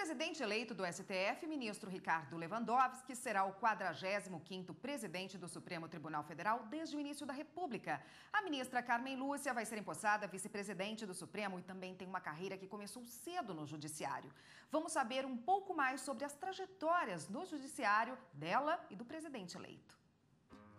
presidente eleito do STF, ministro Ricardo Lewandowski, será o 45º presidente do Supremo Tribunal Federal desde o início da República. A ministra Carmen Lúcia vai ser empossada vice-presidente do Supremo e também tem uma carreira que começou cedo no Judiciário. Vamos saber um pouco mais sobre as trajetórias no Judiciário dela e do presidente eleito.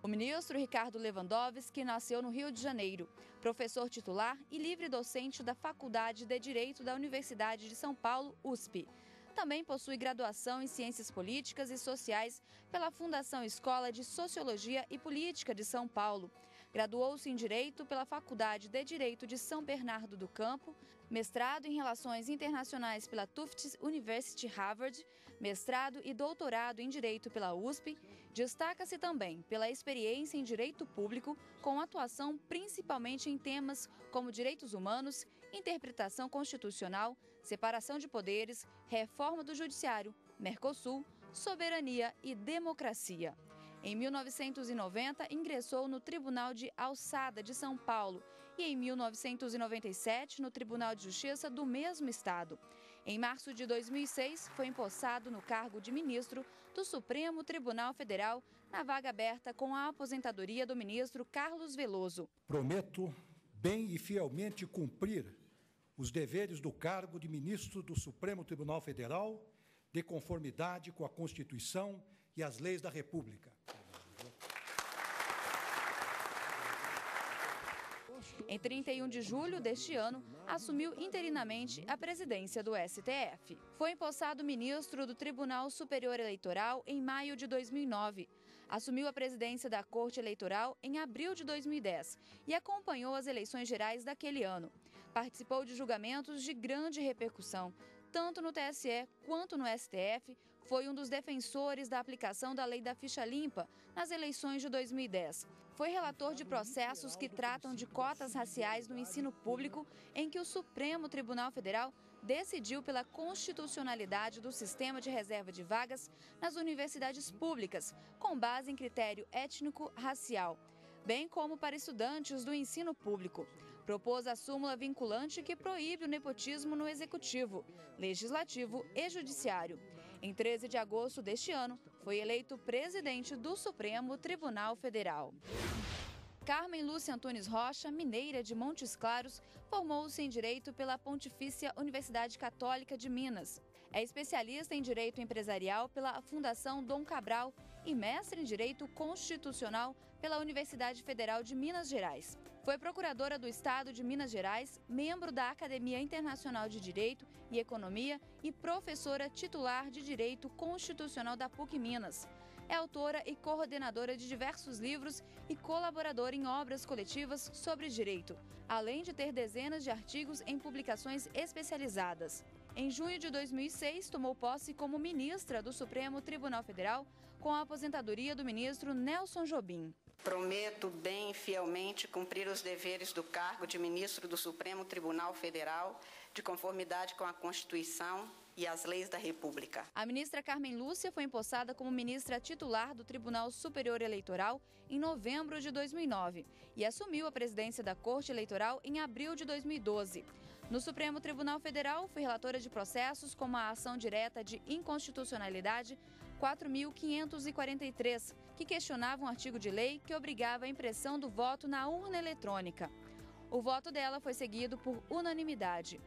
O ministro Ricardo Lewandowski nasceu no Rio de Janeiro, professor titular e livre docente da Faculdade de Direito da Universidade de São Paulo, USP. Também possui graduação em Ciências Políticas e Sociais pela Fundação Escola de Sociologia e Política de São Paulo. Graduou-se em Direito pela Faculdade de Direito de São Bernardo do Campo, mestrado em Relações Internacionais pela Tufts University Harvard, mestrado e doutorado em Direito pela USP. Destaca-se também pela experiência em Direito Público, com atuação principalmente em temas como direitos humanos, interpretação constitucional, separação de poderes, reforma do Judiciário, Mercosul, soberania e democracia. Em 1990, ingressou no Tribunal de Alçada de São Paulo e em 1997 no Tribunal de Justiça do mesmo estado. Em março de 2006, foi empossado no cargo de ministro do Supremo Tribunal Federal, na vaga aberta com a aposentadoria do ministro Carlos Veloso. Prometo bem e fielmente cumprir os deveres do cargo de ministro do Supremo Tribunal Federal, de conformidade com a Constituição e as leis da República. Em 31 de julho deste ano, assumiu interinamente a presidência do STF. Foi empossado ministro do Tribunal Superior Eleitoral em maio de 2009. Assumiu a presidência da Corte Eleitoral em abril de 2010 e acompanhou as eleições gerais daquele ano. Participou de julgamentos de grande repercussão, tanto no TSE quanto no STF, foi um dos defensores da aplicação da Lei da Ficha Limpa nas eleições de 2010. Foi relator de processos que tratam de cotas raciais no ensino público, em que o Supremo Tribunal Federal decidiu pela constitucionalidade do sistema de reserva de vagas nas universidades públicas, com base em critério étnico-racial, bem como para estudantes do ensino público. Propôs a súmula vinculante que proíbe o nepotismo no Executivo, Legislativo e Judiciário. Em 13 de agosto deste ano, foi eleito presidente do Supremo Tribunal Federal. Carmen Lúcia Antunes Rocha, mineira de Montes Claros, formou-se em Direito pela Pontifícia Universidade Católica de Minas. É especialista em Direito Empresarial pela Fundação Dom Cabral e mestre em Direito Constitucional pela Universidade Federal de Minas Gerais. Foi procuradora do Estado de Minas Gerais, membro da Academia Internacional de Direito e Economia e professora titular de Direito Constitucional da PUC Minas. É autora e coordenadora de diversos livros e colaboradora em obras coletivas sobre direito, além de ter dezenas de artigos em publicações especializadas. Em junho de 2006, tomou posse como ministra do Supremo Tribunal Federal, com a aposentadoria do ministro Nelson Jobim. Prometo bem e fielmente cumprir os deveres do cargo de ministro do Supremo Tribunal Federal, de conformidade com a Constituição e as leis da República. A ministra Carmen Lúcia foi empossada como ministra titular do Tribunal Superior Eleitoral em novembro de 2009 e assumiu a presidência da Corte Eleitoral em abril de 2012. No Supremo Tribunal Federal, foi relatora de processos como a ação direta de inconstitucionalidade 4.543, que questionava um artigo de lei que obrigava a impressão do voto na urna eletrônica. O voto dela foi seguido por unanimidade.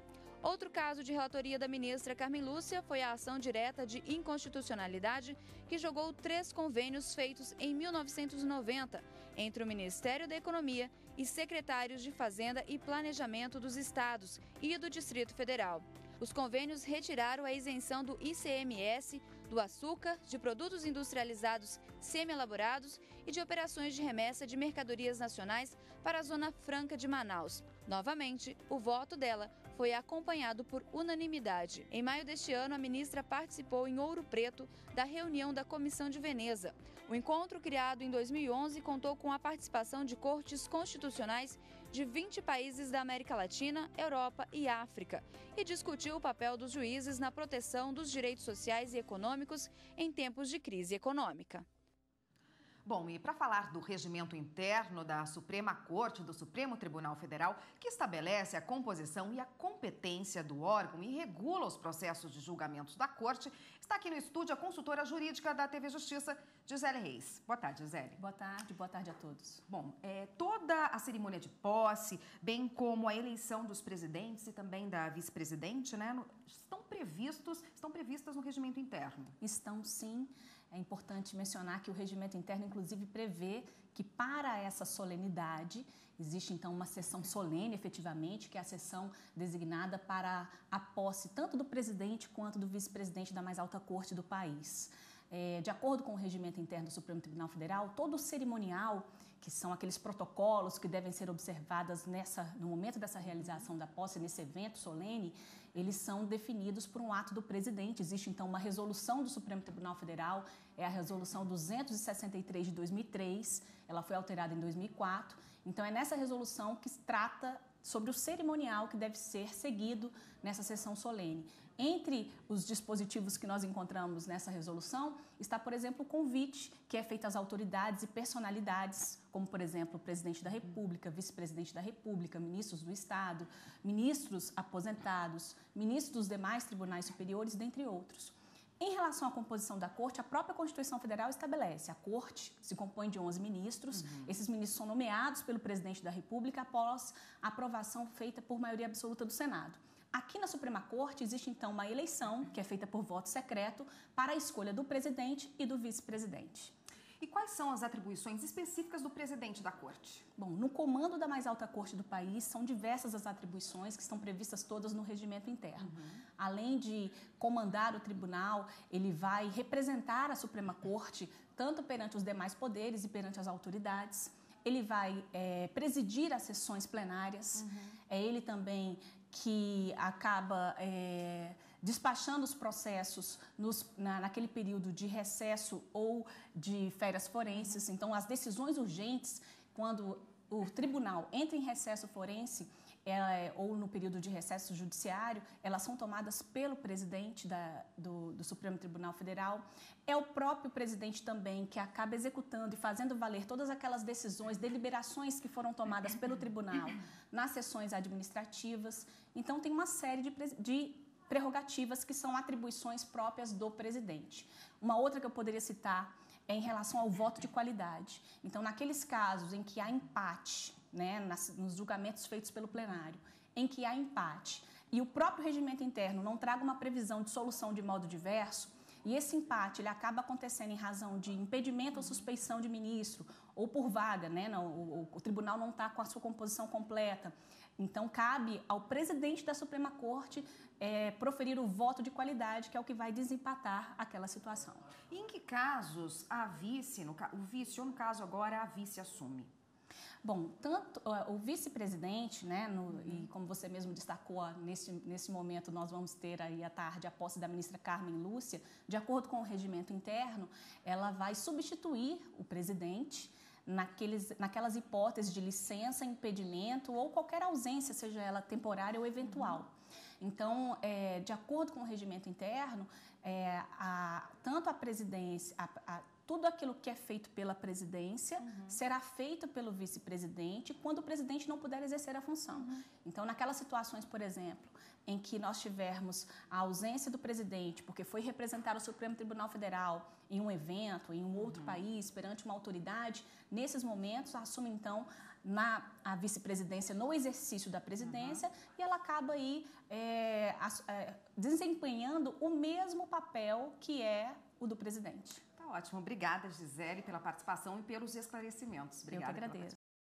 Outro caso de relatoria da ministra Carmen Lúcia foi a ação direta de inconstitucionalidade que jogou 3 convênios feitos em 1990 entre o Ministério da Economia e secretários de Fazenda e Planejamento dos Estados e do Distrito Federal. Os convênios retiraram a isenção do ICMS, do açúcar, de produtos industrializados semi-elaborados e de operações de remessa de mercadorias nacionais para a Zona Franca de Manaus. Novamente, o voto dela foi acompanhado por unanimidade. Em maio deste ano, a ministra participou em Ouro Preto da reunião da Comissão de Veneza. O encontro, criado em 2011, contou com a participação de cortes constitucionais de 20 países da América Latina, Europa e África e discutiu o papel dos juízes na proteção dos direitos sociais e econômicos em tempos de crise econômica. Bom, e para falar do regimento interno da Suprema Corte do Supremo Tribunal Federal, que estabelece a composição e a competência do órgão e regula os processos de julgamentos da Corte, está aqui no estúdio a consultora jurídica da TV Justiça, Gisele Reis. Boa tarde, Gisele. Boa tarde a todos. Bom, toda a cerimônia de posse, bem como a eleição dos presidentes e também da vice-presidente, né, estão previstas no regimento interno. Estão, sim. É importante mencionar que o regimento interno, inclusive, prevê que para essa solenidade existe, então, uma sessão solene, efetivamente, que é a sessão designada para a posse tanto do presidente quanto do vice-presidente da mais alta corte do país. De acordo com o regimento interno do Supremo Tribunal Federal, todo o cerimonial, que são aqueles protocolos que devem ser observados no momento dessa realização da posse, nesse evento solene, eles são definidos por um ato do presidente. Existe, então, uma resolução do Supremo Tribunal Federal, é a resolução 263 de 2003, ela foi alterada em 2004. Então, é nessa resolução que se trata sobre o cerimonial que deve ser seguido nessa sessão solene. Entre os dispositivos que nós encontramos nessa resolução está, por exemplo, o convite que é feito às autoridades e personalidades, como, por exemplo, o presidente da República, vice-presidente da República, ministros do Estado, ministros aposentados, ministros dos demais tribunais superiores, dentre outros. Em relação à composição da Corte, a própria Constituição Federal estabelece: a Corte se compõe de 11 ministros, esses ministros são nomeados pelo presidente da República após a aprovação feita por maioria absoluta do Senado. Aqui na Suprema Corte existe, então, uma eleição, que é feita por voto secreto, para a escolha do presidente e do vice-presidente. E quais são as atribuições específicas do presidente da Corte? Bom, no comando da mais alta corte do país, são diversas as atribuições que estão previstas todas no regimento interno. Além de comandar o tribunal, ele vai representar a Suprema Corte, tanto perante os demais poderes e perante as autoridades. Ele vai presidir as sessões plenárias. É ele também que acaba despachando os processos naquele período de recesso ou de férias forenses. Então, as decisões urgentes, quando o tribunal entra em recesso forense ou no período de recesso judiciário, elas são tomadas pelo presidente do Supremo Tribunal Federal. É o próprio presidente também que acaba executando e fazendo valer todas aquelas decisões, deliberações que foram tomadas pelo tribunal nas sessões administrativas. Então, tem uma série de prerrogativas que são atribuições próprias do presidente. Uma outra que eu poderia citar é em relação ao voto de qualidade. Então, naqueles casos em que há empate, né, nos julgamentos feitos pelo plenário, em que há empate e o próprio regimento interno não traga uma previsão de solução de modo diverso, e esse empate ele acaba acontecendo em razão de impedimento ou suspeição de ministro ou por vaga, né, o tribunal não está com a sua composição completa. Então, cabe ao presidente da Suprema Corte proferir o voto de qualidade, que é o que vai desempatar aquela situação. E em que casos o vice, ou no caso agora, a vice assume? Bom, tanto o vice-presidente, né, e como você mesmo destacou, nesse momento nós vamos ter aí à tarde a posse da ministra Carmen Lúcia, de acordo com o regimento interno, ela vai substituir o presidente naquelas hipóteses de licença, impedimento ou qualquer ausência, seja ela temporária ou eventual. Então, de acordo com o regimento interno, tanto a presidência, tudo aquilo que é feito pela presidência será feito pelo vice-presidente quando o presidente não puder exercer a função. Então, naquelas situações, por exemplo, em que nós tivermos a ausência do presidente, porque foi representar o Supremo Tribunal Federal em um evento, em um outro país, perante uma autoridade, nesses momentos assume, então, a vice-presidência no exercício da presidência e ela acaba aí desempenhando o mesmo papel que é o do presidente. Tá ótimo. Obrigada, Gisele, pela participação e pelos esclarecimentos. Obrigada. Eu que agradeço.